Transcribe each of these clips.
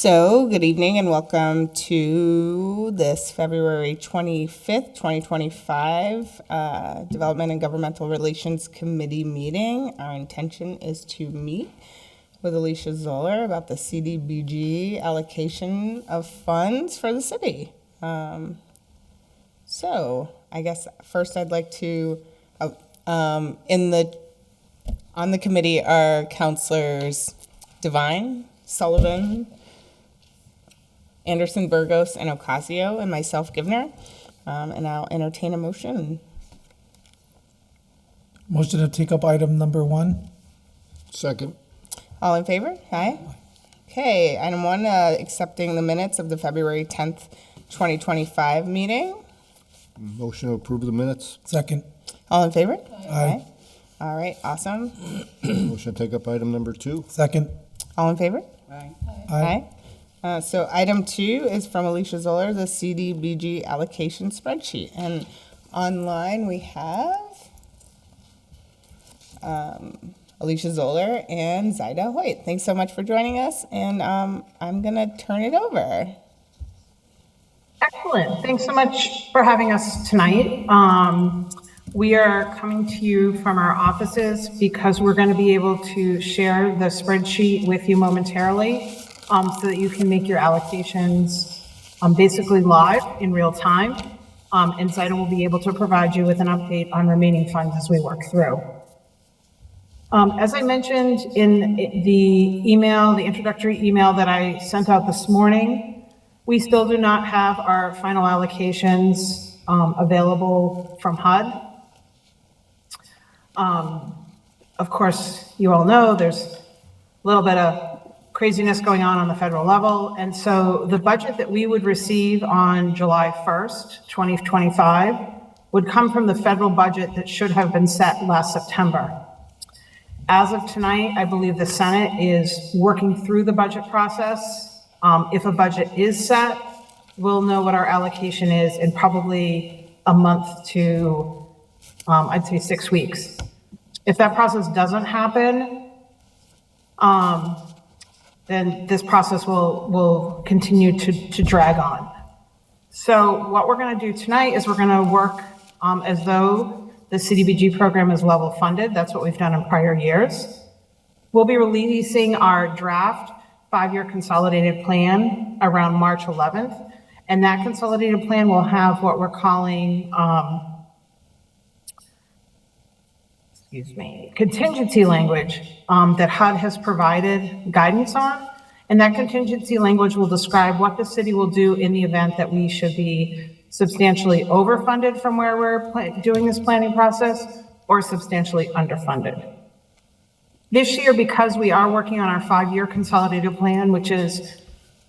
So, good evening and welcome to this February 25th, 2025 Development and Governmental Relations Committee meeting. Our intention is to meet with Alicia Zoller about the CDBG allocation of funds for the city. So, I guess first I'd like to, on the committee are Councilors Devine, Sullivan, Anderson, Burgos, and Ocasio, and myself, Givner. And I'll entertain a motion. Motion to take up item number 1. Second. All in favor? Aye. Okay, item 1, accepting the minutes of the February 10th, 2025 meeting. Motion to approve the minutes. Second. All in favor? Aye. All right, awesome. Motion to take up item number 2. Second. All in favor? Aye. So item 2 is from Alicia Zoller, the CDBG allocation spreadsheet. And online we have Alicia Zoller and Zaida Hoyt. Thanks so much for joining us, and I'm going to turn it over. Excellent. Thanks so much for having us tonight. We are coming to you from our offices because we're going to be able to share the spreadsheet with you momentarily so that you can make your allocations basically live in real time. And Zaida will be able to provide you with an update on remaining funds as we work through. As I mentioned in the email, the introductory email that I sent out this morning, we still do not have our final allocations available from HUD. Of course, you all know there's a little bit of craziness going on the federal level, and so the budget that we would receive on July 1st, 2025 would come from the federal budget that should have been set last September. As of tonight, I believe the Senate is working through the budget process. If a budget is set, we'll know what our allocation is in probably a month to, I'd say 6 weeks. If that process doesn't happen, then this process will continue to drag on. So what we're going to do tonight is we're going to work as though the CDBG program is level funded. That's what we've done in prior years. We'll be releasing our draft 5-year consolidated plan around March 11th. And that consolidated plan will have what we're calling, contingency language that HUD has provided guidance on. And that contingency language will describe what the city will do in the event that we should be substantially overfunded from where we're doing this planning process or substantially underfunded. This year, because we are working on our 5-year consolidated plan, which is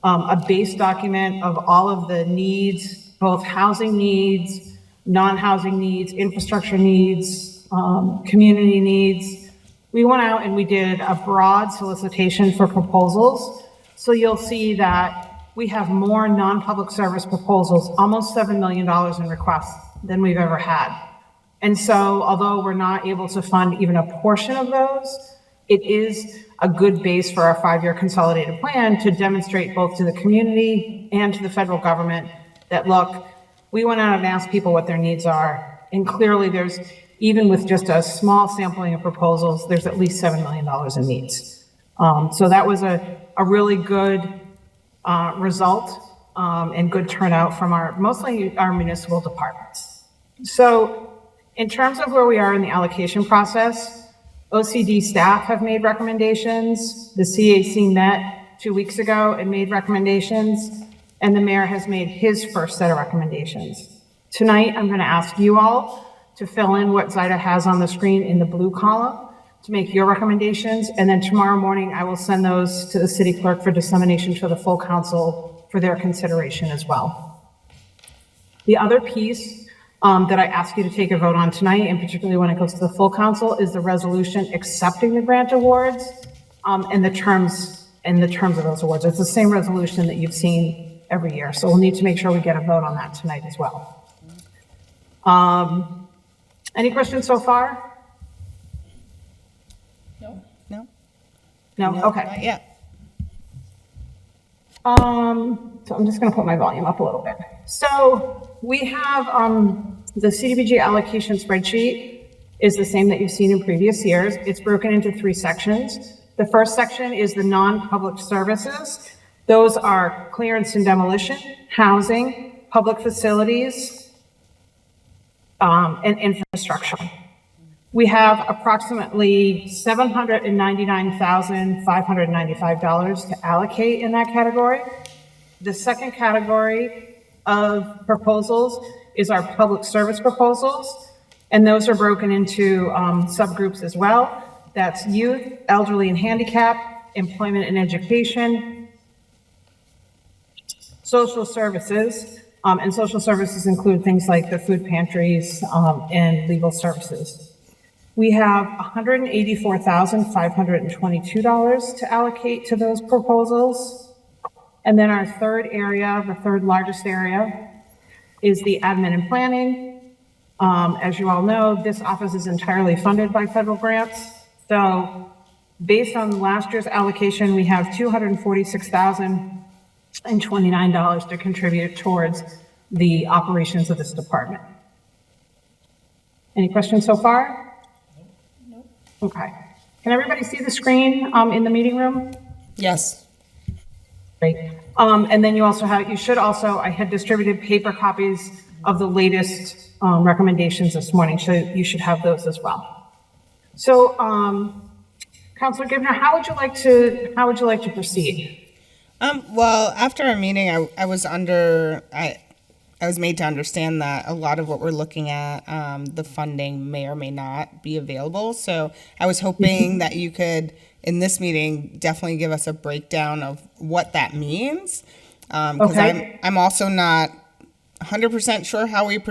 a base document of all of the needs, both housing needs, non-housing needs, infrastructure needs, community needs, we went out and we did a broad solicitation for proposals. So you'll see that we have more non-public service proposals, almost $7 million in requests than we've ever had. And so although we're not able to fund even a portion of those, it is a good base for our 5-year consolidated plan to demonstrate both to the community and to the federal government that, look, we went out and asked people what their needs are. And clearly there's, even with just a small sampling of proposals, there's at least $7 million in needs. So that was a really good result and good turnout from mostly our municipal departments. So in terms of where we are in the allocation process, OCD staff have made recommendations. The CAC met 2 weeks ago and made recommendations, and the mayor has made his first set of recommendations. Tonight, I'm going to ask you all to fill in what Zaida has on the screen in the blue column to make your recommendations, and then tomorrow morning I will send those to the city clerk for dissemination to the full council for their consideration as well. The other piece that I ask you to take a vote on tonight, and particularly when it goes to the full council, is the resolution accepting the grant awards and the terms of those awards. It's the same resolution that you've seen every year, so we'll need to make sure we get a vote on that tonight as well. Any questions so far? No? No? Okay. Not yet. So I'm just going to put my volume up a little bit. So we have the CDBG allocation spreadsheet is the same that you've seen in previous years. It's broken into 3 sections. The first section is the non-public services. Those are clearance and demolition, housing, public facilities, and infrastructure. We have approximately $799,595 to allocate in that category. The second category of proposals is our public service proposals, and those are broken into subgroups as well. That's youth, elderly and handicap, employment and education, social services, and social services include things like the food pantries and legal services. We have $184,522 to allocate to those proposals. And then our third area, the third largest area, is the admin and planning. As you all know, this office is entirely funded by federal grants. So based on last year's allocation, we have $246,029 to contribute towards the operations of this department. Any questions so far? No. Okay. Can everybody see the screen in the meeting room? Yes. Great. And then you should also, I had distributed paper copies of the latest recommendations this morning, so you should have those as well. So, Councilor Givner, how would you like to proceed? Well, after our meeting, I was made to understand that a lot of what we're looking at, the funding may or may not be available. So I was hoping that you could, in this meeting, definitely give us a breakdown of what that means. Because I'm also not 100% sure how we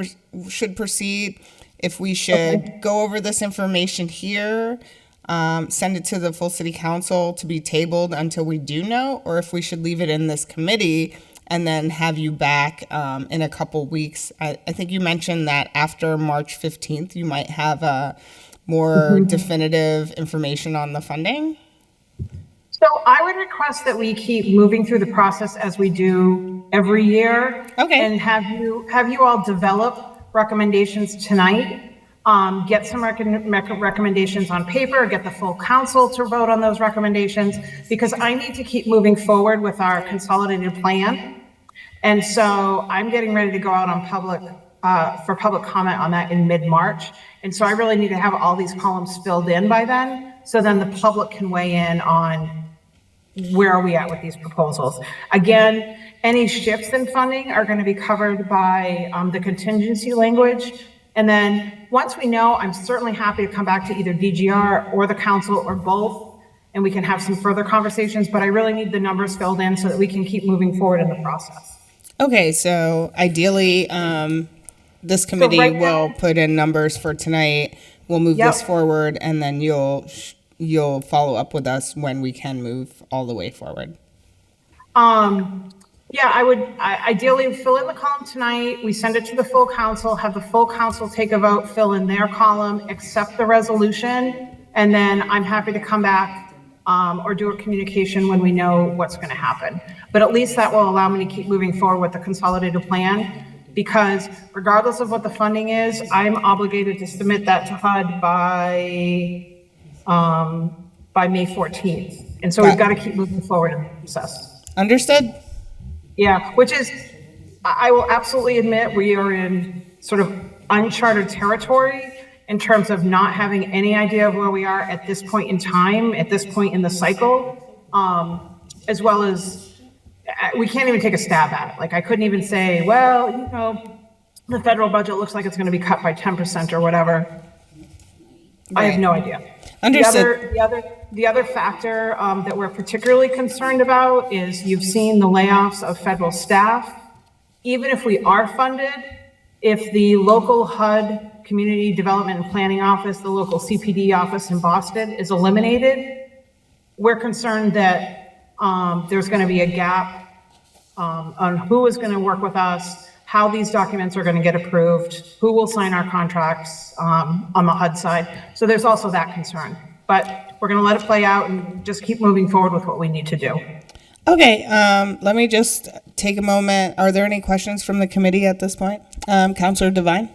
should proceed. If we should go over this information here, send it to the full city council to be tabled until we do know, or if we should leave it in this committee and then have you back in a couple weeks. I think you mentioned that after March 15th, you might have more definitive information on the funding. So I would request that we keep moving through the process as we do every year. Okay. And have you all develop recommendations tonight. Get some recommendations on paper, get the full council to vote on those recommendations, because I need to keep moving forward with our consolidated plan. And so I'm getting ready to go out on for public comment on that in mid-March. And so I really need to have all these columns filled in by then, so then the public can weigh in on where are we at with these proposals. Again, any shifts in funding are going to be covered by the contingency language. And then once we know, I'm certainly happy to come back to either DGR or the council or both, and we can have some further conversations, but I really need the numbers filled in so that we can keep moving forward in the process. Okay, so ideally, this committee will put in numbers for tonight. We'll move this forward, and then you'll follow up with us when we can move all the way forward. Yeah, I would ideally fill in the column tonight. We send it to the full council, have the full council take a vote, fill in their column, accept the resolution, and then I'm happy to come back or do a communication when we know what's going to happen. But at least that will allow me to keep moving forward with the consolidated plan, because regardless of what the funding is, I'm obligated to submit that to HUD by May 14th. And so we've got to keep moving forward in the process. Understood? Yeah, which is, I will absolutely admit, we are in sort of uncharted territory in terms of not having any idea of where we are at this point in time, at this point in the cycle, as well as we can't even take a stab at it. Like, I couldn't even say, well, you know, the federal budget looks like it's going to be cut by 10% or whatever. Right. I have no idea. Understood. The other factor that we're particularly concerned about is you've seen the layoffs of federal staff. Even if we are funded, if the local HUD Community Development and Planning Office, the local CPD office in Boston is eliminated, we're concerned that there's going to be a gap on who is going to work with us, how these documents are going to get approved, who will sign our contracts on the HUD side. So there's also that concern. But we're going to let it play out and just keep moving forward with what we need to do. Okay, let me just take a moment. Are there any questions from the committee at this point? Counselor Devine?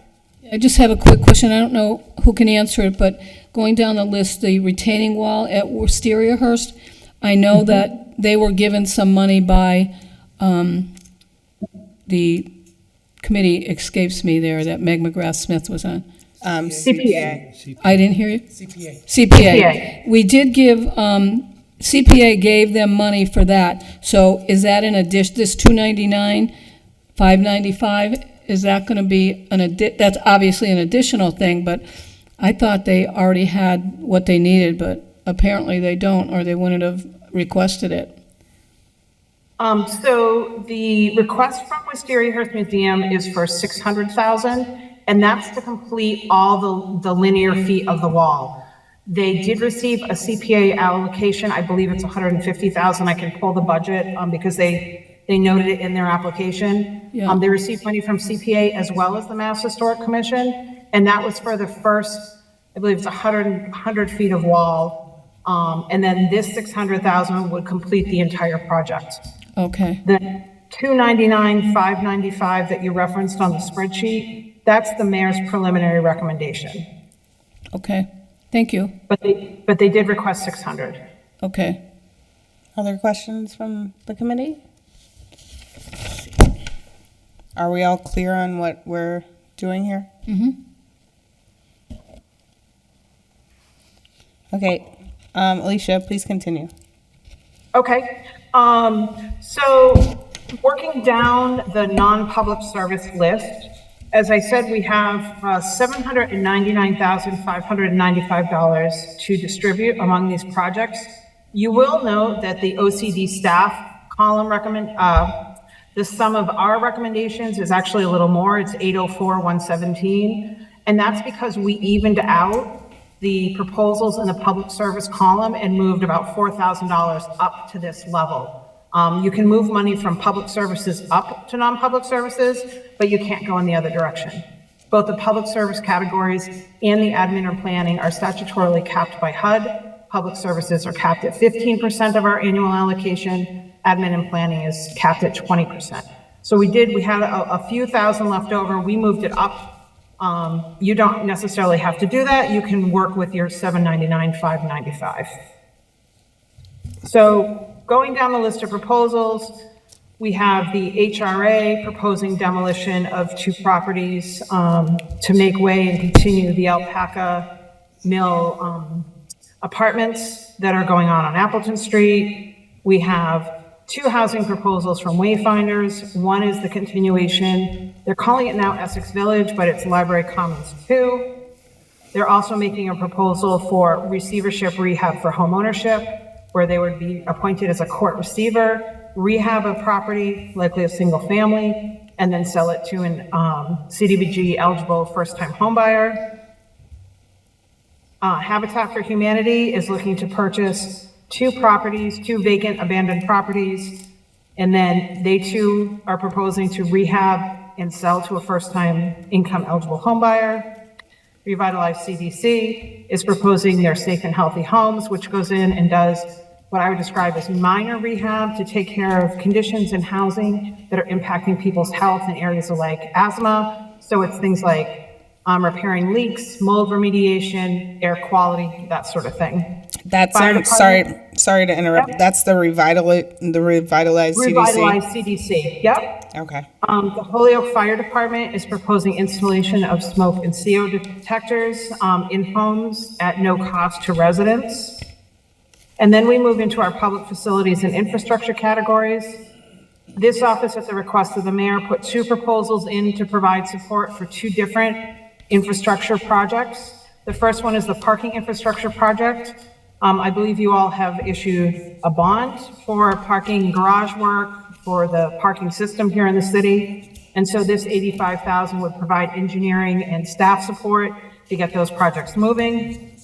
I just have a quick question. I don't know who can answer it, but going down the list, the retaining wall at Wistariahurst, I know that they were given some money by, the committee escapes me there that Meg McGrath Smith was on. CPA. I didn't hear you? CPA. CPA. We did give, CPA gave them money for that. So is that in addition, this 299, 595, is that going to be that's obviously an additional thing, but I thought they already had what they needed, but apparently they don't, or they wouldn't have requested it. So the request from Wistariahurst Museum is for 600,000, and that's to complete all the linear feet of the wall. They did receive a CPA allocation. I believe it's 150,000. I can pull the budget because they noted it in their application. Yeah. They received money from CPA as well as the Mass Historic Commission, and that was for the first, I believe it's 100 feet of wall. And then this 600,000 would complete the entire project. Okay, The 299, 595 that you referenced on the spreadsheet, that's the mayor's preliminary recommendation. okay. Thank you. But they did request 600. Okay. Other questions from the committee? Are we all clear on what we're doing here? Okay, Alicia, please continue. Okay, so working down the non-public service list, as I said, we have $799,595 to distribute among these projects. You will note that the OCD staff column the sum of our recommendations is actually a little more. It's 804,117, and that's because we evened out the proposals in the public service column and moved about $4,000 up to this level. You can move money from public services up to non-public services, but you can't go in the other direction. Both the public service categories and the admin or planning are statutorily capped by HUD. Public services are capped at 15% of our annual allocation. Admin and planning is capped at 20%. So we had a few thousand left over. We moved it up. You don't necessarily have to do that. You can work with your 799, 595. So going down the list of proposals, we have the HRA proposing demolition of 2 properties to make way and continue the Alpaca Mill apartments that are going on Appleton Street. We have 2 housing proposals from Wayfinders. One is the continuation. They're calling it now Essex Village, but it's Library Commons 2. They're also making a proposal for receivership rehab for homeownership, where they would be appointed as a court receiver, rehab a property, likely a single family, and then sell it to an CDBG eligible first-time homebuyer. Habitat for Humanity is looking to purchase 2 properties, 2 vacant abandoned properties, and then they too are proposing to rehab and sell to a first-time income eligible homebuyer. Revitalize CDC is proposing their Safe and Healthy Homes, which goes in and does what I would describe as minor rehab to take care of conditions in housing that are impacting people's health in areas of like asthma. So it's things like repairing leaks, mold remediation, air quality, that sort of thing. That's, Fire sorry to interrupt. Yep. That's the revitalized Revitalize CDC? CDC, yep. Okay. The Holyoke Fire Department is proposing installation of smoke and CO detectors in homes at no cost to residents. And then we move into our public facilities and infrastructure categories. This office, at the request of the mayor, put 2 proposals in to provide support for 2 different infrastructure projects. The first one is the parking infrastructure project. I believe you all have issued a bond for parking garage work for the parking system here in the city. And so this 85,000 would provide engineering and staff support to get those projects moving.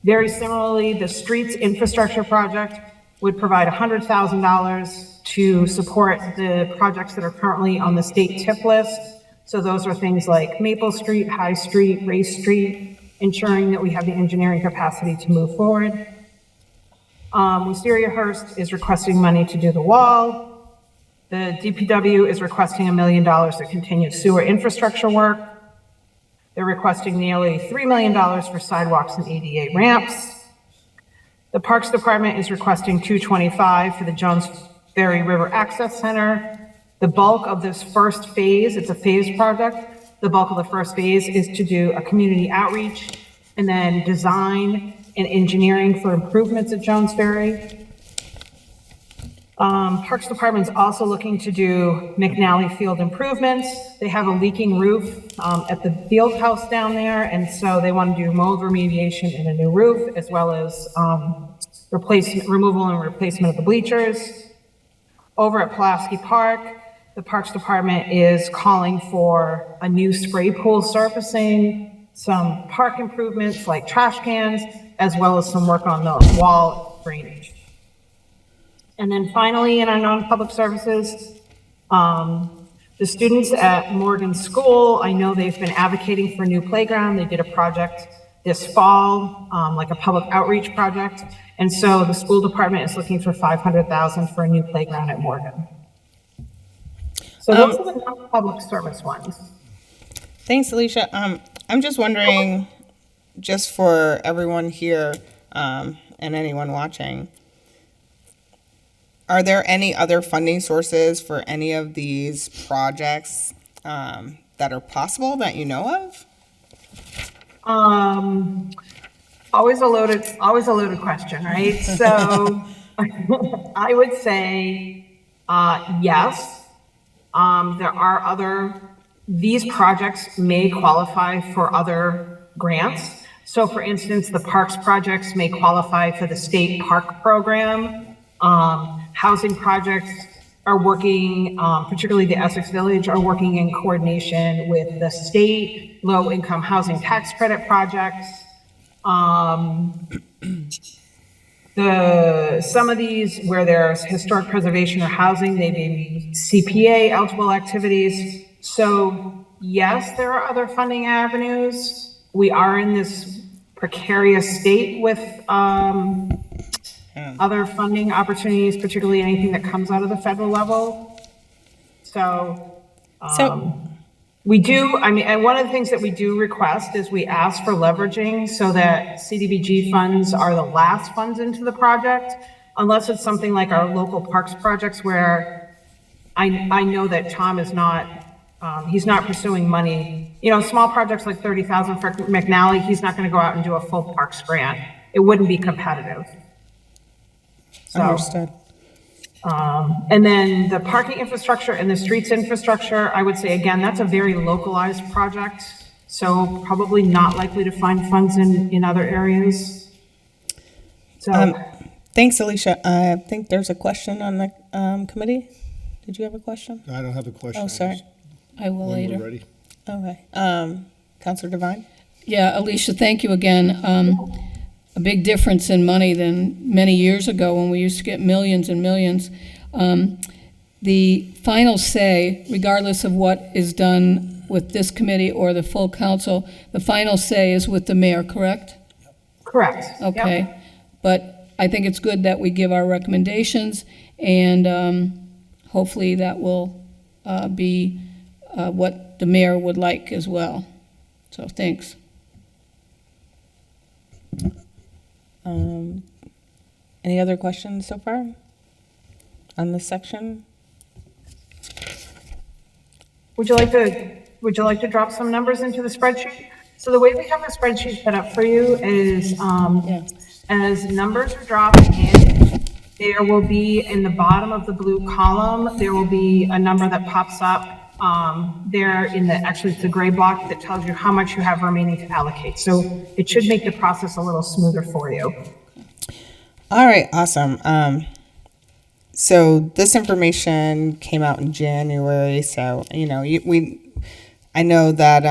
Very similarly, the streets infrastructure project would provide $100,000 to support the projects that are currently on the state tip list. So those are things like Maple Street, High Street, Race Street, ensuring that we have the engineering capacity to move forward. Wisteria Hearst is requesting money to do the wall. The DPW is requesting $1 million to continue sewer infrastructure work. They're requesting nearly $3 million for sidewalks and ADA ramps. The Parks Department is requesting $225 for the Jones Ferry River Access Center. The bulk of this first phase, it's a phased project, the bulk of the first phase is to do a community outreach and then design and engineering for improvements at Jones Ferry. Parks Department's also looking to do McNally Field improvements. They have a leaking roof at the field house down there, and so they want to do mold remediation and a new roof, as well as removal and replacement of the bleachers. Over at Pulaski Park, the Parks Department is calling for a new spray pool surfacing, some park improvements like trash cans, as well as some work on the wall drainage. And then finally, in our non-public services, the students at Morgan School, I know they've been advocating for a new playground. They did a project this fall, like a public outreach project. And so the school department is looking for $500,000 for a new playground at Morgan. So those are the non-public service ones. Thanks, Alicia. I'm just wondering, just for everyone here and anyone watching, are there any other funding sources for any of these projects that are possible that you know of? Always a loaded question, right? So I would say yes. There are these projects may qualify for other grants. So for instance, the parks projects may qualify for the state park program. Housing projects are working, particularly the Essex Village, are working in coordination with the state low-income housing tax credit projects. Some of these where there's historic preservation or housing, they may be CPA eligible activities. So yes, there are other funding avenues. We are in this precarious state with other funding opportunities, particularly anything that comes out of the federal level. So we do, and one of the things that we do request is we ask for leveraging so that CDBG funds are the last funds into the project, unless it's something like our local parks projects where I know that Tom is not, he's not pursuing money. You know, small projects like $30,000 for McNally, he's not going to go out and do a full parks grant. It wouldn't be competitive. So, Understood. And then the parking infrastructure and the streets infrastructure, I would say, again, that's a very localized project. So probably not likely to find funds in other areas. So, Thanks, Alicia. I think there's a question on the committee. Did you have a question? I don't have a question. Oh, sorry. I will When later. we're ready. Okay. Counselor Devine? Yeah, Alicia, thank you again. A big difference in money than many years ago when we used to get millions and millions. The final say, regardless of what is done with this committee or the full council, the final say is with the mayor, correct? correct. Yep. Okay. But I think it's good that we give our recommendations, and hopefully that will be what the mayor would like as well. So thanks. Any other questions so far on this section? Would you like to drop some numbers into the spreadsheet? So the way we have the spreadsheet set up for you is, as numbers are dropped in, there will be in the bottom of the blue column, there will be a number that pops up there in actually it's the gray block that tells you how much you have remaining to allocate. So it should make the process a little smoother for you. All right, awesome. So this information came out in January, so I know that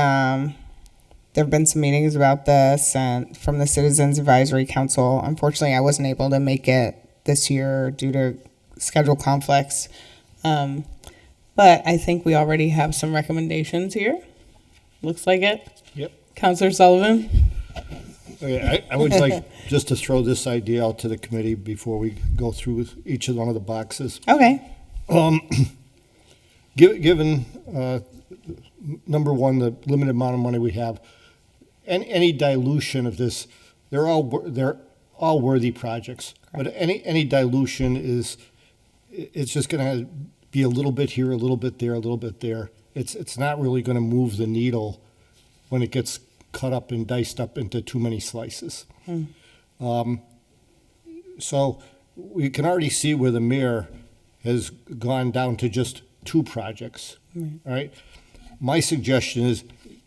there have been some meetings about this and from the Citizens Advisory Council. Unfortunately, I wasn't able to make it this year due to schedule conflicts, but I think we already have some recommendations here. Looks like it. Yep. Councilor Sullivan. Okay, I would like just to throw this idea out to the committee before we go through each of one of the boxes. Okay. Given, number one, the limited amount of money we have, any dilution of this, they're all worthy projects. But any dilution it's just going to be a little bit here, a little bit there, a little bit there. It's not really going to move the needle when it gets cut up and diced up into too many slices. So we can already see where the mayor has gone down to just 2 projects, all right? My suggestion is,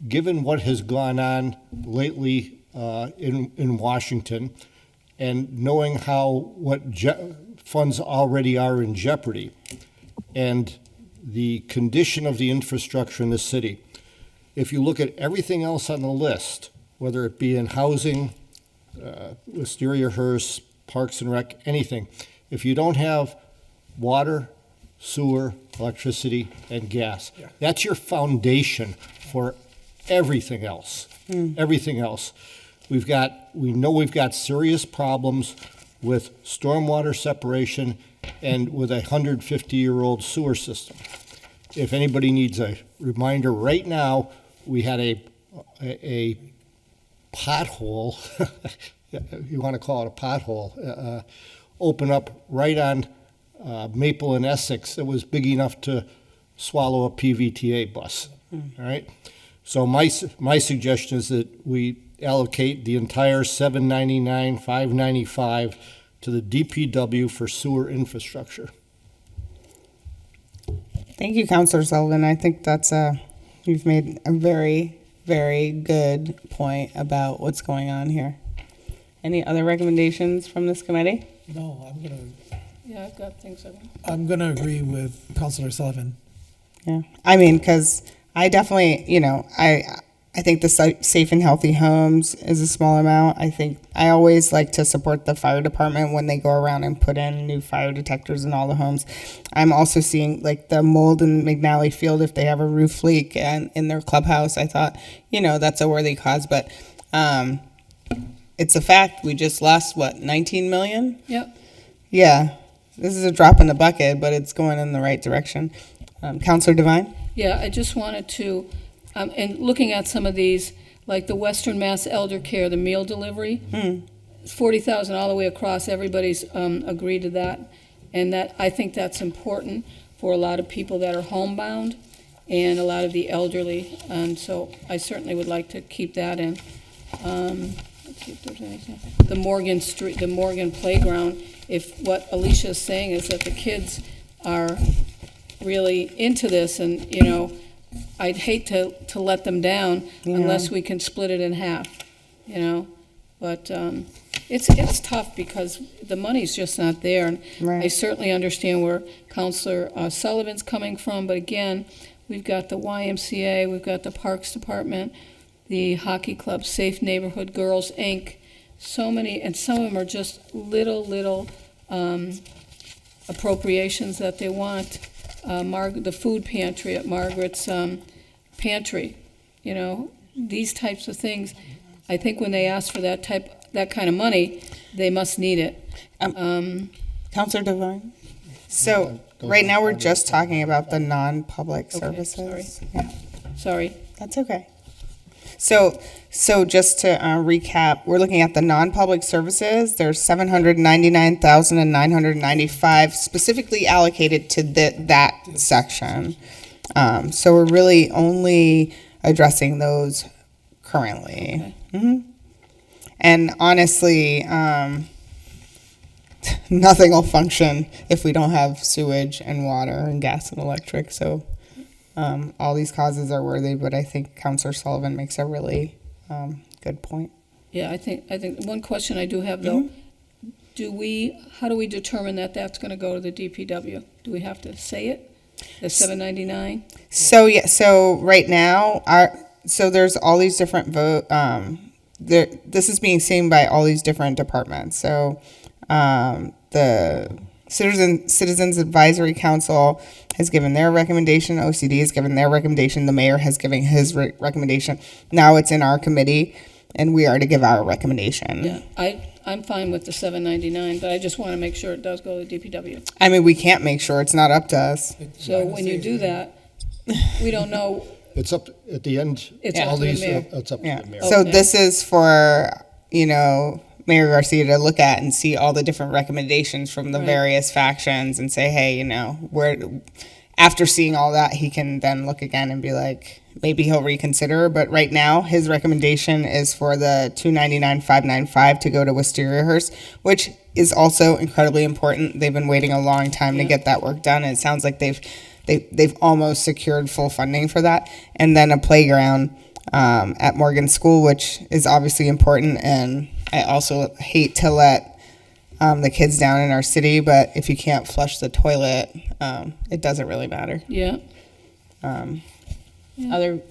given what has gone on lately in Washington, and knowing what funds already are in jeopardy, and the condition of the infrastructure in the city, if you look at everything else on the list, whether it be in housing, Wisteria Hearst, Parks and Rec, anything, if you don't have water, sewer, electricity, and gas, that's your foundation for everything else. Everything else. We know we've got serious problems with stormwater separation and with a 150-year-old sewer system. If anybody needs a reminder right now, we had a pothole, you want to call it a pothole, open up right on Maple and Essex that was big enough to swallow a PVTA bus, all right? So my suggestion is that we allocate the entire $799, $595 to the DPW for sewer infrastructure. Thank you, Councilor Sullivan. I think you've made a very, very good point about what's going on here. Any other recommendations from this committee? No, Yeah, I've got things. I'm gonna agree with Councilor Sullivan. Yeah, I mean, because I definitely, I think the safe and healthy homes is a small amount. I think I always like to support the fire department when they go around and put in new fire detectors in all the homes. I'm also seeing like the mold in McNally Field, if they have a roof leak and in their clubhouse. I thought, that's a worthy cause, but it's a fact. We just lost, 19 million? Yep. Yeah, this is a drop in the bucket, but it's going in the right direction. Councilor Devine? Yeah, I just wanted to, and looking at some of these, like the Western Mass Elder Care, the meal delivery, it's 40,000 all the way across. Everybody's agreed to that, and that I think that's important for a lot of people that are homebound and a lot of the elderly, and so I certainly would like to keep that in. Let's see if there's anything. The Morgan Playground. If what Alicia is saying is that the kids are really into this, and I'd hate to let them down unless we can split it in half, but it's tough because the money's just not there, and Right. I certainly understand where Councilor Sullivan's coming from, but again, we've got the YMCA, we've got the Parks Department, the Hockey Club, Safe Neighborhood Girls, Inc., so many, and some of them are just little appropriations that they want. The food pantry at Margaret's Pantry, these types of things. I think when they ask for that kind of money, they must need it. Councilor Devine? So, right now, we're just talking about the non-public services. Yeah, Sorry. that's okay. So just to recap, we're looking at the non-public services. There's $799,995 specifically allocated to that section. So we're really only addressing those currently. Okay. And honestly, nothing will function if we don't have sewage and water and gas and electric. So all these causes are worthy, but I think Councilor Sullivan makes a really good point. Yeah, I think one question I do have though, how do we determine that that's going to go to the DPW? Do we have to say it? The $799? So right now, there's all these different this is being seen by all these different departments. So the Citizens Advisory Council has given their recommendation, OCD has given their recommendation, the mayor has given his recommendation. Now it's in our committee. and we are to give our recommendation. Yeah, I'm fine with the 799, but I just want to make sure it does go to DPW. I mean, we can't make sure, it's not up to us. So when you do that, we don't know, It's up, at the end, It's up all to the these, mayor. it's up to Yeah. the mayor. So Okay. this is for, Mayor Garcia to look at and see all the different recommendations from the Right. various factions and say, hey, after seeing all that, he can then look again and be like, maybe he'll reconsider. But right now, his recommendation is for the 299,595 to go to Wisteriahurst, which is also incredibly important. They've been waiting a long time to get that work done, and it sounds like they've almost secured full funding for that. And then a playground at Morgan School, which is obviously important. And I also hate to let the kids down in our city, but if you can't flush the toilet, it doesn't really matter. yeah.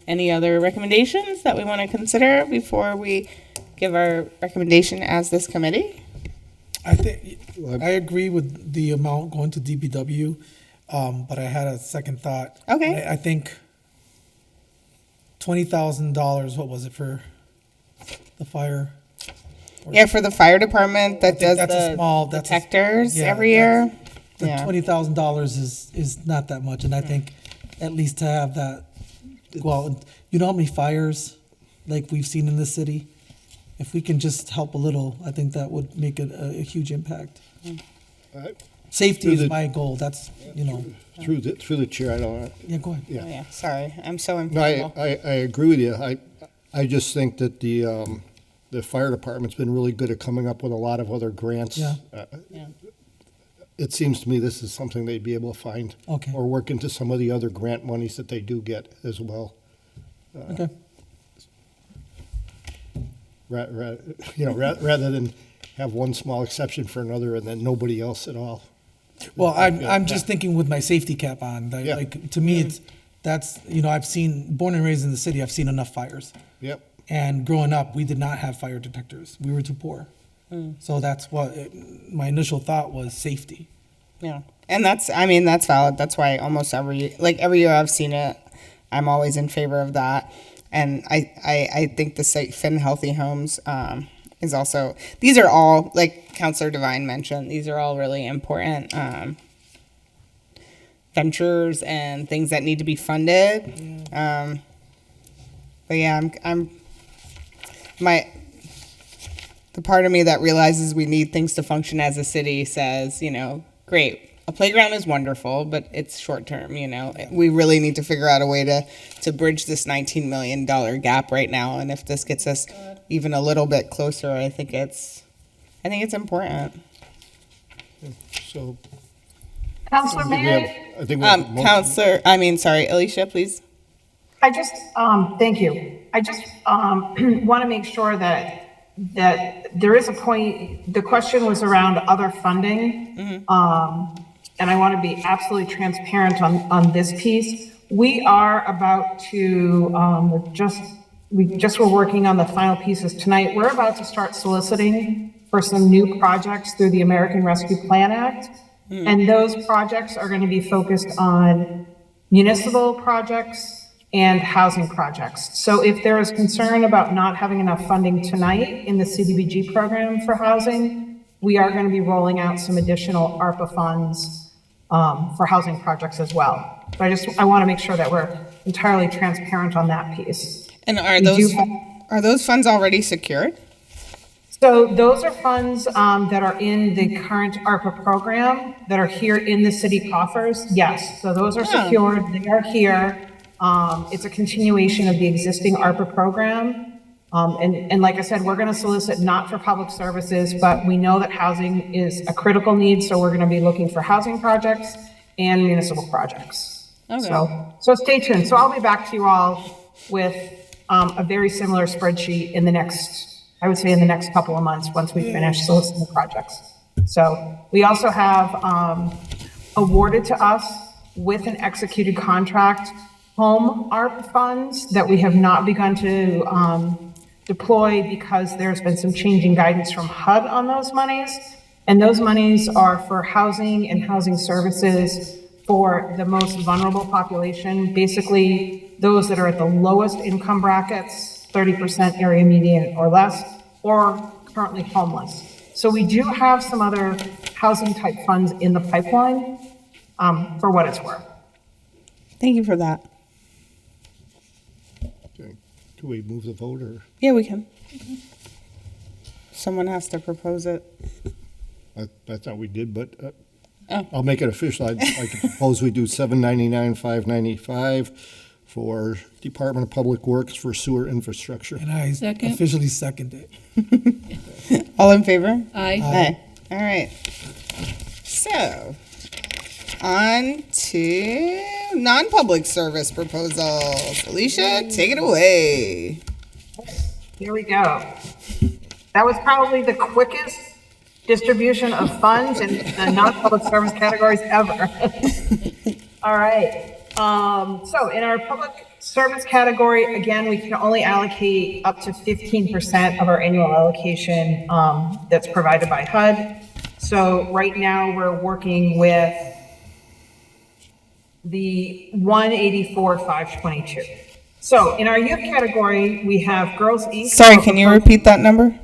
Any other recommendations that we want to consider before we give our recommendation as this committee? I think, I agree with the amount going to DPW, but I had a second thought. Okay. I think $20,000, what was it for the fire? Yeah, for the fire department that I think does that's a the small- that's a- detectors yeah, every year. The Yeah. $20,000 is not that much, and I think at least to have that, well, you know how many fires like we've seen in this city? If we can just help a little, I think that would make a huge impact. Alright. Safety Through is the- my goal, that's, Through the chair, I don't, yeah, go ahead. yeah. Oh, yeah. Sorry, I'm so No, informal. I agree with you. I just think that the fire department's been really good at coming up with a lot of other grants. Yeah. Yeah. It seems to me this is something they'd be able to find. Okay. Or work into some of the other grant monies that they do get as well. Okay. Rather than have one small exception for another and then nobody else at all. Well, Yeah, I'm just thinking with my safety cap on, Yeah. like, to me, that's, I've seen, born and raised in the city, I've seen enough fires. Yep. And growing up, we did not have fire detectors. We were too poor. So that's what, my initial thought was safety. Yeah, and that's valid. That's why almost every year I've seen it, I'm always in favor of that. And I think the Safe and Healthy Homes is also, these are all, like Councilor Devine mentioned, these are all really important ventures and things that need to be funded. But yeah, the part of me that realizes we need things to function as a city says, great, a playground is wonderful, but it's short term, We really need to figure out a way to bridge this $19 million gap right now. And if this gets us even a little bit closer, I think it's important. So Counselor, I think we have a motion. Alicia, please. I just, thank you. I just want to make sure that there is a point, the question was around other funding. And I want to be absolutely transparent on this piece. We are about to, we just were working on the final pieces tonight. We're about to start soliciting for some new projects through the American Rescue Plan Act. And those projects are going to be focused on municipal projects and housing projects. So if there is concern about not having enough funding tonight in the CDBG program for housing, we are going to be rolling out some additional ARPA funds for housing projects as well. But I want to make sure that we're entirely transparent on that piece. And are We do those funds already secured? So those are funds that are in the current ARPA program that are here in the city coffers. Yes, so those are secured. They are here. It's a continuation of the existing ARPA program. And like I said, we're going to solicit not for public services, but we know that housing is a critical need. So we're going to be looking for housing projects and municipal projects. Okay. So stay tuned. So I'll be back to you all with a very similar spreadsheet in the next couple of months, once we finish soliciting the projects. So we also have awarded to us with an executed contract home ARP funds that we have not begun to deploy because there's been some changing guidance from HUD on those monies. And those monies are for housing and housing services for the most vulnerable population, basically those that are at the lowest income brackets 30% area median or less, or currently homeless. So we do have some other housing type funds in the pipeline, for what it's worth. Thank you for that. Okay. Do we move the vote or? Yeah, we can. Someone has to propose it. I thought we did, but Oh. I'll make it official. I'd like to propose we do $799, $595 for Department of Public Works for sewer infrastructure. And I Second. officially second it. All in favor? Aye. Aye. All right. So, on to non-public service proposals. Alicia, take it away. Here we go. That was probably the quickest distribution of funds in the non-public service categories ever. All right. So in our public service category, again, we can only allocate up to 15% of our annual allocation that's provided by HUD. So right now, we're working with the 184,522. So in our youth category, we have Girls East. Sorry, can you repeat that number?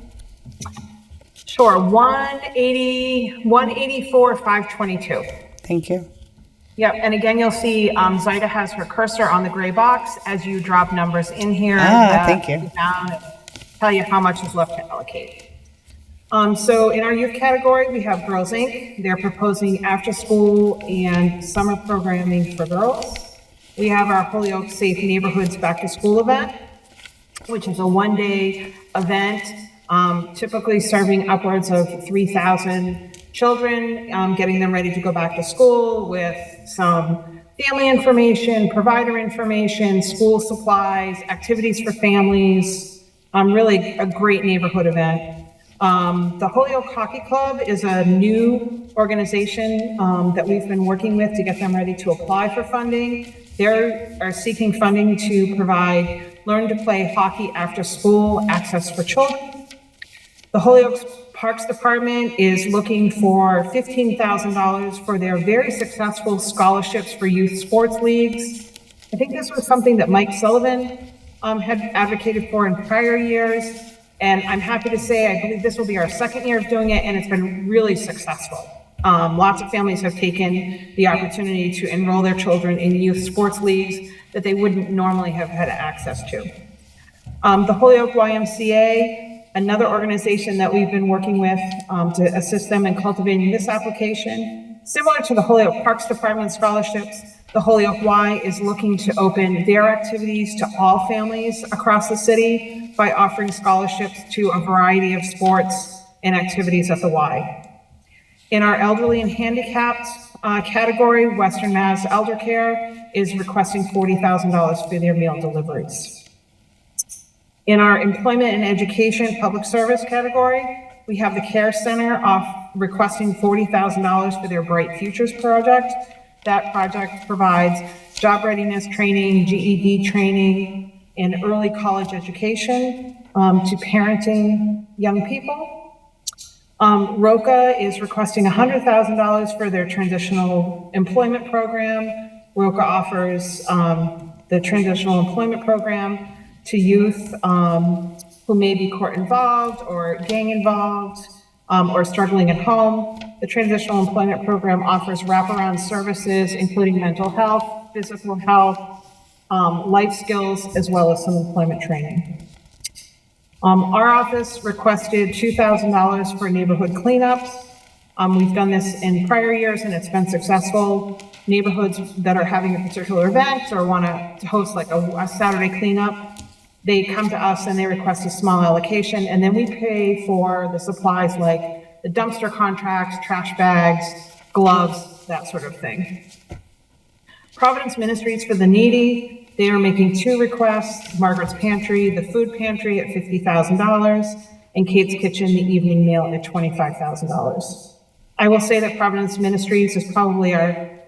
Sure, 184,522. Thank you. Yep, and again, you'll see Zaida has her cursor on the gray box as you drop numbers in here. Thank you. Tell you how much is left to allocate. So in our youth category, we have Girls Inc. They're proposing after-school and summer programming for girls. We have our Holyoke Safe Neighborhoods Back-to-School event, which is a one-day event, typically serving upwards of 3,000 children, getting them ready to go back to school with some family information, provider information, school supplies, activities for families, really a great neighborhood event. The Holyoke Hockey Club is a new organization that we've been working with to get them ready to apply for funding. They are seeking funding to provide learn to play hockey after school access for children. The Holyoke Parks Department is looking for $15,000 for their very successful scholarships for youth sports leagues. I think this was something that Mike Sullivan had advocated for in prior years. And I'm happy to say, I believe this will be our second year of doing it, and it's been really successful. Lots of families have taken the opportunity to enroll their children in youth sports leagues that they wouldn't normally have had access to. The Holyoke YMCA, another organization that we've been working with to assist them in cultivating this application. Similar to the Holyoke Parks Department scholarships, the Holyoke Y is looking to open their activities to all families across the city by offering scholarships to a variety of sports and activities at the Y. In our elderly and handicapped category, Western Mass Elder Care is requesting $40,000 for their meal deliveries. In our employment and education public service category, we have the Care Center requesting $40,000 for their Bright Futures project. That project provides job readiness training, GED training, and early college education to parenting young people. ROCA is requesting $100,000 for their transitional employment program. ROCA offers the transitional employment program to youth who may be court involved or gang involved or struggling at home. The transitional employment program offers wraparound services, including mental health, physical health, life skills, as well as some employment training. Our office requested $2,000 for neighborhood cleanups. We've done this in prior years and it's been successful. Neighborhoods that are having a particular event or want to host like a Saturday cleanup, they come to us and they request a small allocation, and then we pay for the supplies like the dumpster contracts, trash bags, gloves, that sort of thing. Providence Ministries for the Needy, they are making 2 requests: Margaret's Pantry, the food pantry at $50,000, and Kate's Kitchen, the evening meal at $25,000. I will say that Providence Ministries is probably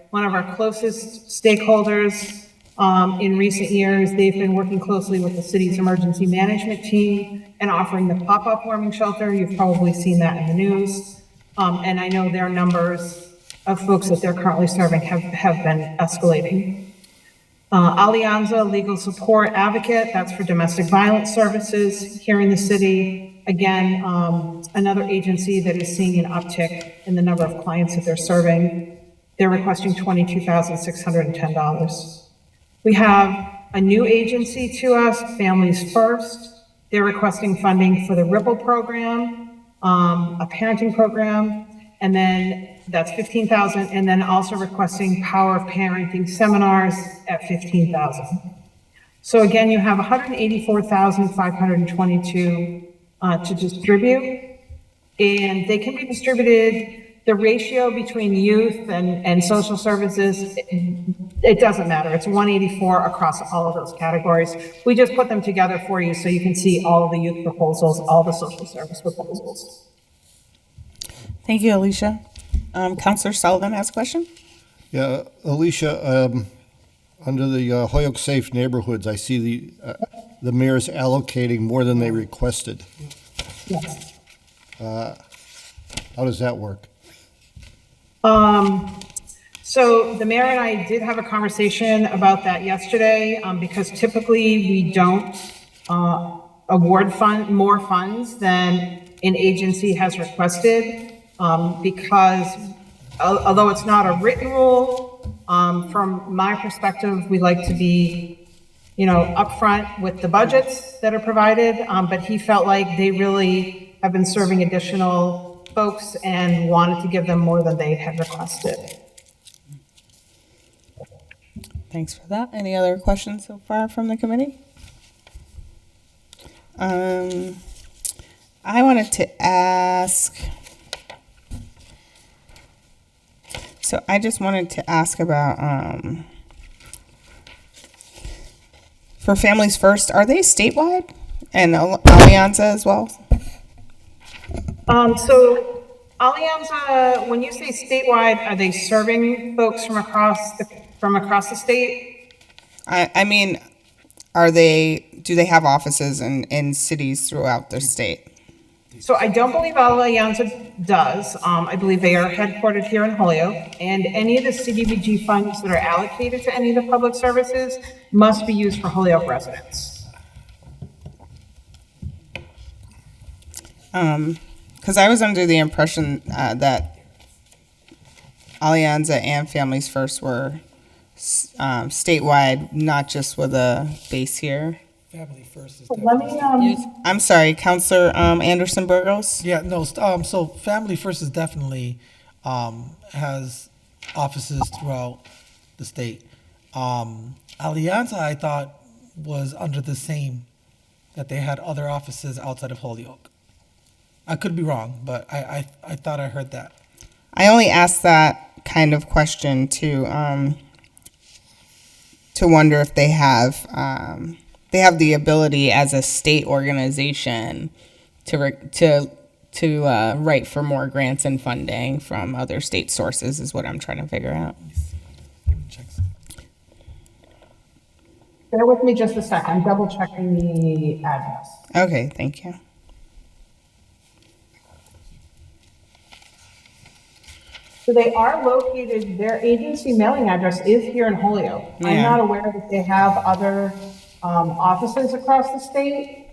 one of our closest stakeholders. In recent years, they've been working closely with the city's emergency management team and offering the pop-up warming shelter. You've probably seen that in the news. And I know their numbers of folks that they're currently serving have been escalating. Alianza Legal Support Advocate, that's for domestic violence services here in the city. Again, another agency that is seeing an uptick in the number of clients that they're serving. They're requesting $22,610. We have a new agency to us, Families First. They're requesting funding for the Ripple program, a parenting program, and then that's 15,000, and then also requesting Power of Parenting seminars at 15,000. So again, you have 184,522 to distribute, and they can be distributed. The ratio between youth and social services, it doesn't matter. It's 184 across all of those categories. We just put them together for you so you can see all of the youth proposals, all the social service proposals. Thank you, Alicia. Counselor Sullivan has a question? Yeah, Alicia, under the Holyoke Safe Neighborhoods, I see the mayor's allocating more than they requested. Yes. How does that work? So the mayor and I did have a conversation about that yesterday, because typically we don't award more funds than an agency has requested, because although it's not a written rule, from my perspective, we like to be, upfront with the budgets that are provided, but he felt like they really have been serving additional folks and wanted to give them more than they had requested. Thanks for that. Any other questions so far from the committee? I wanted to ask, so I just wanted to ask about, for Families First, are they statewide? And Alianza as well? So Alianza, when you say statewide, are they serving folks from across the state? I mean, do they have offices in cities throughout the state? So I don't believe Alianza does. I believe they are headquartered here in Holyoke, and any of the CDBG funds that are allocated to any of the public services must be used for Holyoke residents. Because I was under the impression that Alianza and Families First were statewide, not just with a base here. Family First is Let me, I'm sorry, Counselor Anderson Burgos? Yeah, no, so Family First is definitely, has offices throughout the state. Alianza, I thought, was under the same, that they had other offices outside of Holyoke. I could be wrong, but I thought I heard that. I only asked that kind of question to wonder if they have the ability as a state organization to write for more grants and funding from other state sources is what I'm trying to figure out. Let me check some. bear with me just a second. I'm double checking the address. Okay, thank you. So they are located, their agency mailing address is here in Holyoke. I'm Yeah. not aware that they have other offices across the state.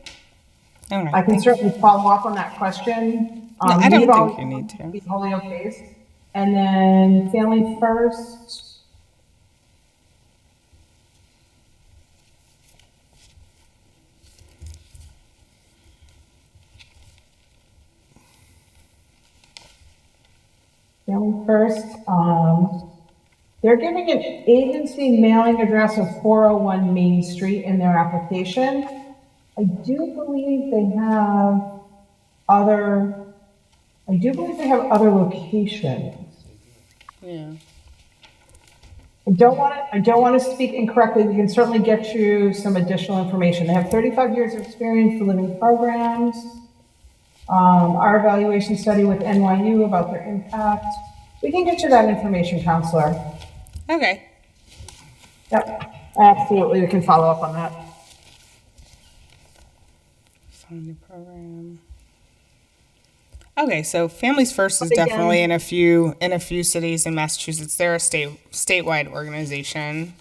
All right. I can certainly follow up on that question. No, I don't we've think always you need to. be Holyoke based. And then Family First. Family First, they're giving an agency mailing address of 401 Main Street in their application. I do believe they have other locations. Yeah. I don't want to speak incorrectly. We can certainly get you some additional information. They have 35 years of experience delivering programs. Our evaluation study with NYU about their impact. We can get you that information, Counselor. Okay. Yep, absolutely. We can follow up on that. Fund the program. Okay, so Families First is But again- definitely in a few cities in Massachusetts. They're a statewide organization.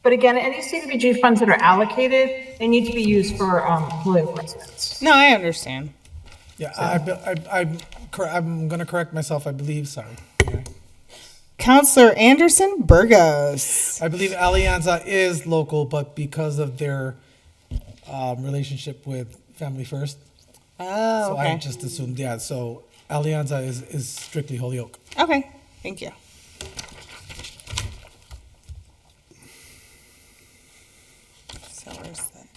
But again, any CDBG funds that are allocated, they need to be used for Holyoke residents. No, I understand. Yeah, I'm going to correct myself. I believe, sorry. Counselor Anderson Burgos. I believe Alianza is local, but because of their relationship with Family First, Oh, so I okay. just assumed, yeah. So Alianza is strictly Holyoke. Okay, thank you. So where's that?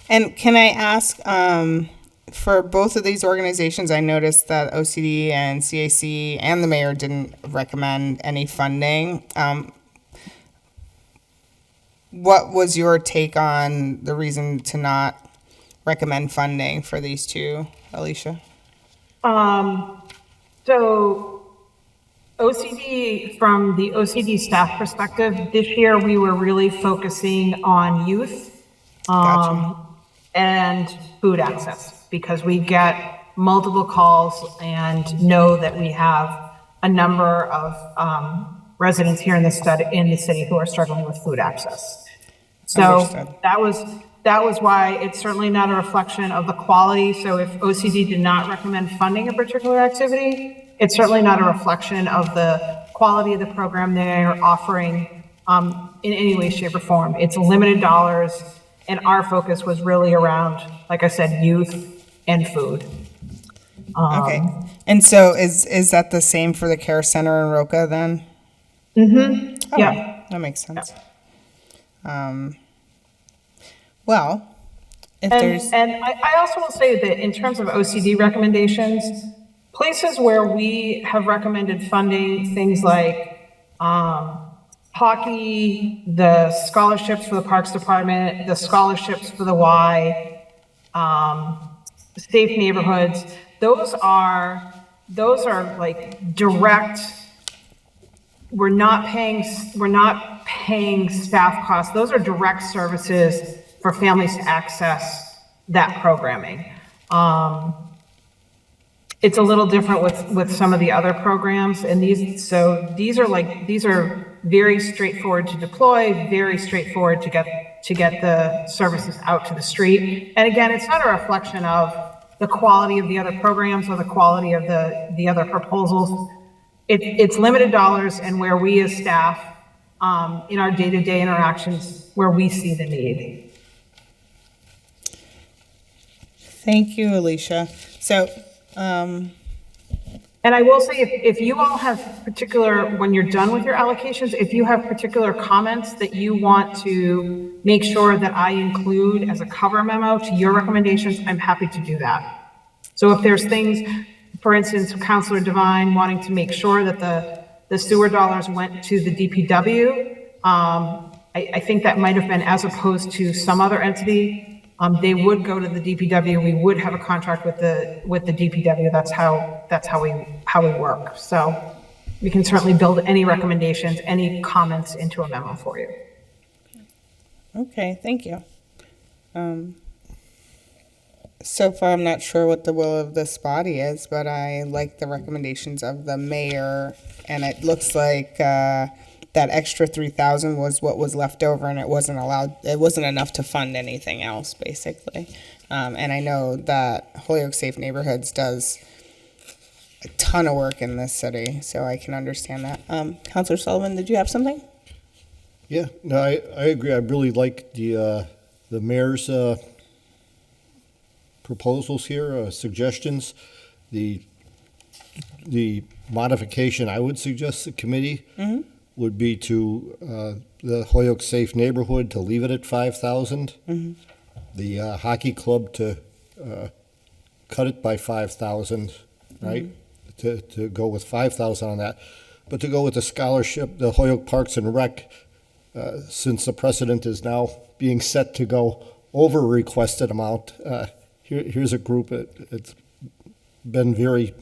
And can I ask, for both of these organizations, I noticed that OCD and CAC and the mayor didn't recommend any funding. What was your take on the reason to not recommend funding for these two, Alicia? So OCD, from the OCD staff perspective, this year we were really focusing on youth Gotcha. and food access, because we get multiple calls and know that we have a number of residents here in the city who are struggling with food access. So Understood. that was why it's certainly not a reflection of the quality. So if OCD did not recommend funding a particular activity, it's certainly not a reflection of the quality of the program they are offering in any way, shape, or form. It's limited dollars, and our focus was really around, like I said, youth and food. Okay. And so is that the same for the care center in Roca then? Yeah. That makes sense. Well, if there's, And I also will say that in terms of OCD recommendations, places where we have recommended funding, things like hockey, the scholarships for the Parks Department, the scholarships for the Y, safe neighborhoods, those are like direct. We're not paying staff costs. Those are direct services for families to access that programming. It's a little different with some of the other programs, and these are very straightforward to deploy, very straightforward to get the services out to the street. And again, it's not a reflection of the quality of the other programs or the quality of the other proposals. It's limited dollars, and where we as staff, in our day-to-day interactions, where we see the need. thank you, Alicia. So, And I will say, if you all have when you're done with your allocations, if you have particular comments that you want to make sure that I include as a cover memo to your recommendations, I'm happy to do that. So if there's things, for instance, Councilor Devine wanting to make sure that the sewer dollars went to the DPW, I think that might have been as opposed to some other entity. They would go to the DPW. We would have a contract with the DPW. That's how we work. So we can certainly build any recommendations, any comments into a memo for you. okay, thank you. So far, I'm not sure what the will of this body is, but I like the recommendations of the mayor, and it looks like that extra 3,000 was what was left over, and it wasn't enough to fund anything else, basically. And I know that Holyoke Safe Neighborhoods does a ton of work in this city, so I can understand that. Councilor Sullivan, did you have something? Yeah, no, I agree. I really like the mayor's proposals here, suggestions. The modification I would suggest the committee would be to the Holyoke Safe Neighborhood to leave it at 5,000. The hockey club to cut it by 5,000, right? To go with 5,000 on that, but to go with the scholarship, the Holyoke Parks and Rec, since the precedent is now being set to go over requested amount. Here's a group it's been very,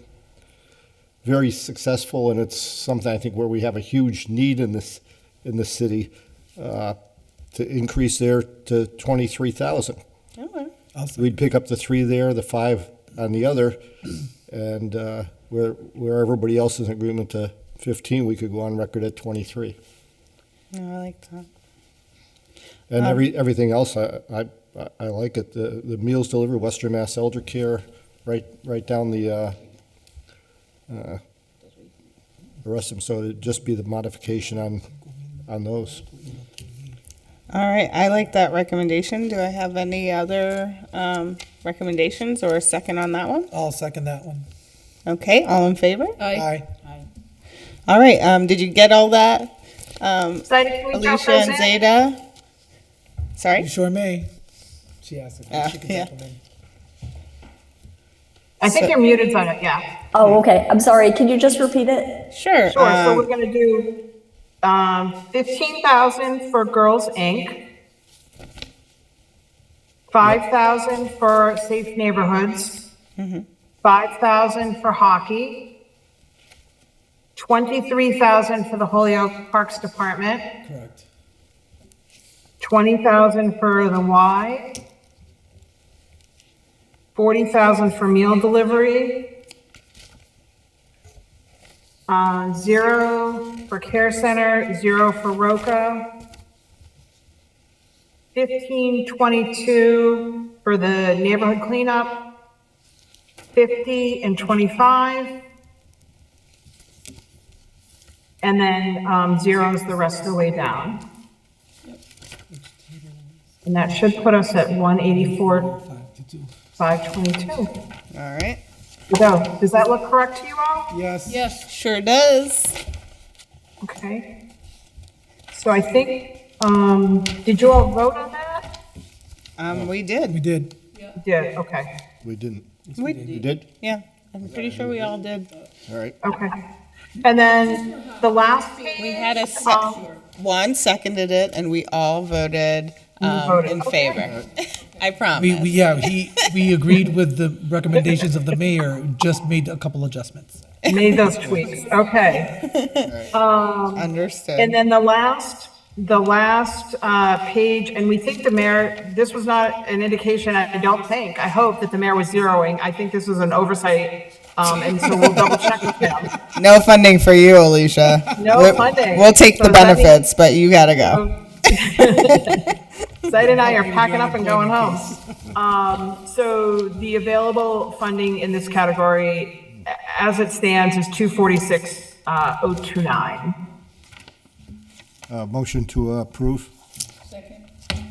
very successful, and it's something I think where we have a huge need in the city to increase there to 23,000. Okay. Awesome. We'd pick up the 3 there, the 5 on the other, And where everybody else is in agreement to 15, we could go on record at 23. No, I like that. And everything else, I like it. The meals delivered, Western Mass Elder Care, right down the rest of them. So it'd just be the modification on those. All right, I like that recommendation. Do I have any other recommendations or a second on that one? I'll second that one. Okay, all in favor? Aye. All right, did you get all that? Zeta, can we drop Alicia those and in? Zeta? Sorry? You sure may. She asked if she could yeah. drop them in. I think you're muted, Zeta, yeah. Oh, okay. I'm sorry. Can you just repeat it? Sure. Sure, so we're gonna do 15,000 for Girls Inc., 5,000 for Safe Neighborhoods, 5,000 for hockey, 23,000 for the Holyoke Parks Department, Correct. 20,000 for the Y, 40,000 for meal delivery, 0 for care center, 0 for Roca, 1522 for the neighborhood cleanup, 50 and 25, and then zeros the rest of the way down. And that should put us at 184, 522. All right. So, does that look correct to you all? Yes. Yes. Sure does. Okay. So I think, did you all vote on that? We We did. did. You did, okay, We didn't. We, You did? yeah, I'm pretty sure we all did. All right. okay. And then the last page. We had a um, one seconded it, and we all voted voted, in okay. favor. I promise. We agreed with the recommendations of the mayor, just made a couple adjustments. Made those tweaks, okay. Understood. And then the last page, and we think the mayor, this was not an indication, I don't think, I hope that the mayor was zeroing. I think this was an oversight, and so we'll double check with him. No funding for you, Alicia. No funding. We'll take So the does that mean- benefits, but you gotta go. Zaid and I are packing up and going home. So the available funding in this category, as it stands, is 246,029. Motion to approve,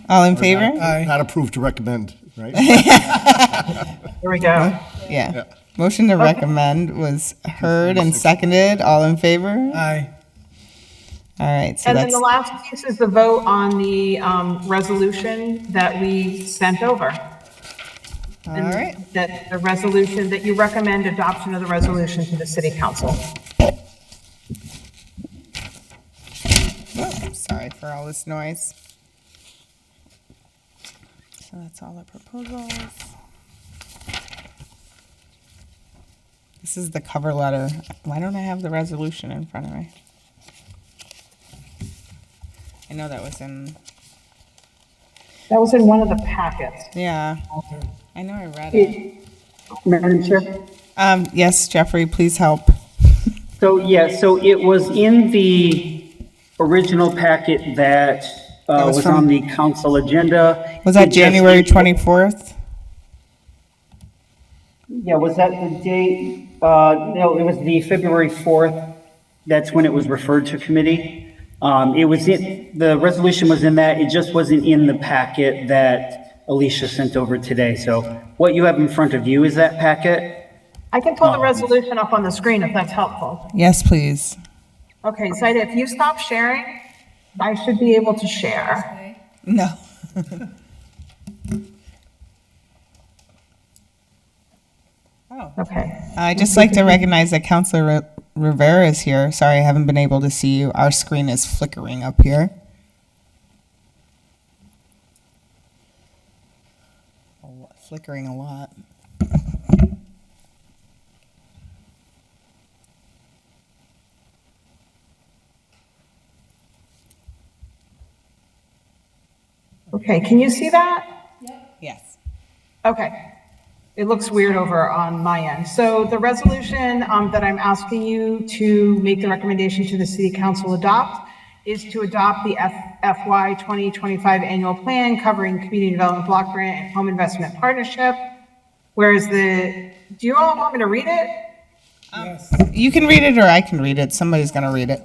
All in favor? not approve, to recommend, right? Here we go. Yeah. Motion to recommend was heard and seconded. All in favor? Aye. All right, so And then that's, the last piece is the vote on the resolution that we sent over. all right. That the resolution, that you recommend adoption of the resolution to the city council. Sorry for all this noise. So that's all the proposals. This is the cover letter. Why don't I have the resolution in front of me? I know that was in, That was in one of the packets. yeah. I know I read it. Madam Chair? Yes, Jeffrey, please help. So it was in the original packet that was was from- on the council agenda. Was that It just- January 24th? Yeah, was that the date? No, it was the February 4th. That's when it was referred to committee. The resolution was in that, it just wasn't in the packet that Alicia sent over today. So what you have in front of you is that packet. I can pull the resolution up on the screen if that's helpful. Yes, please. Okay, Zaida, if you stop sharing, I should be able to share. No. Okay. I'd just like to recognize that Councilor Rivera is here. Sorry, I haven't been able to see you. Our screen is flickering up here. Flickering a lot. Okay, can you see that? Yes. Okay. It looks weird over on my end. So the resolution that I'm asking you to make the recommendation to the city council adopt is to adopt the FY 2025 annual plan covering community development block grant and home investment partnership. Whereas do you all want me to read it? You can read it or I can read it. Somebody's gonna read it.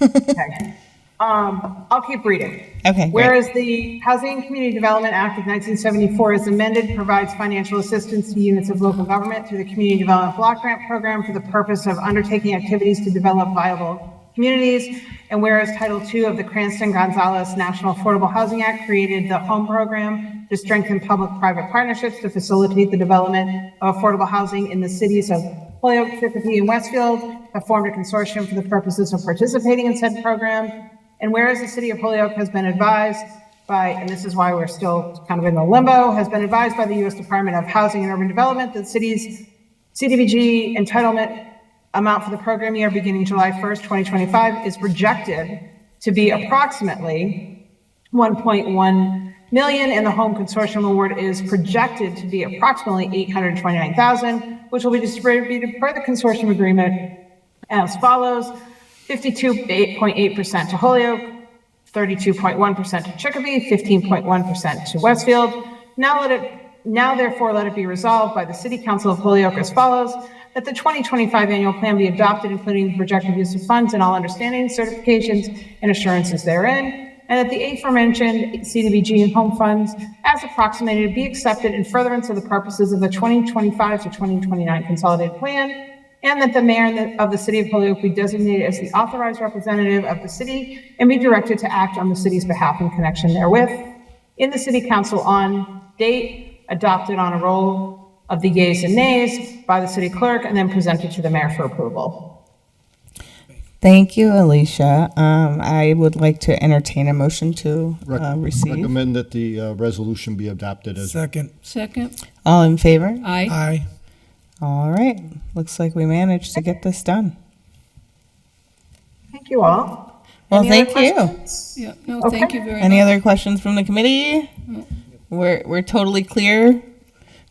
Okay. I'll keep reading. Okay, great. Whereas the Housing and Community Development Act of 1974 as amended provides financial assistance to units of local government through the Community Development Block Grant Program for the purpose of undertaking activities to develop viable communities. And whereas Title II of the Cranston-Gonzalez National Affordable Housing Act created the HOME program to strengthen public-private partnerships to facilitate the development of affordable housing in the cities of Holyoke, Chicopee, and Westfield, have formed a consortium for the purposes of participating in said program. And whereas the city of Holyoke has been advised by, and this is why we're still kind of in the limbo, has been advised by the U.S. Department of Housing and Urban Development that the city's CDBG entitlement amount for the program year beginning July 1st, 2025 is projected to be approximately 1.1 million, and the home consortium award is projected to be approximately 829,000, which will be distributed per the consortium agreement as follows: 52.8% to Holyoke, 32.1% to Chicopee, 15.1% to Westfield. Now therefore let it be resolved by the City Council of Holyoke as follows: that the 2025 annual plan be adopted, including the projected use of funds and all understandings, certifications, and assurances therein, and that the aforementioned CDBG and home funds, as approximated, be accepted in furtherance of the purposes of the 2025 to 2029 consolidated plan, and that the mayor of the city of Holyoke be designated as the authorized representative of the city and be directed to act on the city's behalf in connection therewith. In the city council on date, adopted on a roll of the yeas and nays by the city clerk, and then presented to the mayor for approval. Thank you, Alicia. I would like to entertain a motion to receive. Recommend that the resolution be adopted as. Second. Second? All in favor? Aye. Aye. All right. Looks like we managed to get this done. Thank you all. Well, Any other thank you. questions? Yeah, no, thank you very Any much. other questions from the committee? We're totally clear.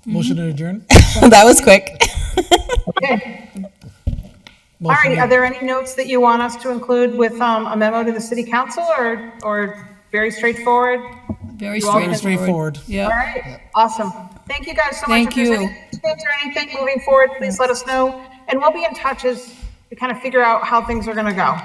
Motion to adjourn? That was quick. Okay. All Motion right, are there any notes that you want us to include with a memo to the city council, or very straightforward? Very You all can- straightforward. straightforward. All Yeah, right, awesome. Thank you guys so much. Thank If there's you. any questions or anything moving forward, please let us know, and we'll be in touch as we kind of figure out how things are gonna go.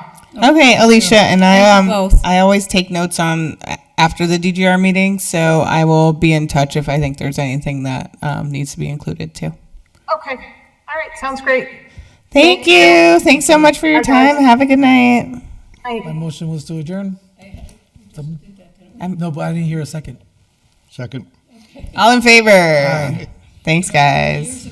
Okay, Alicia, and Thank you both. I always take notes on after the DGR meeting, so I will be in touch if I think there's anything that needs to be included too. Okay, all right, sounds great. Thank you. Thanks so much for your Bye, guys. time. Have a good night. My Bye. motion was to adjourn? No, but I didn't hear a second. Second. All in favor? Thanks, guys.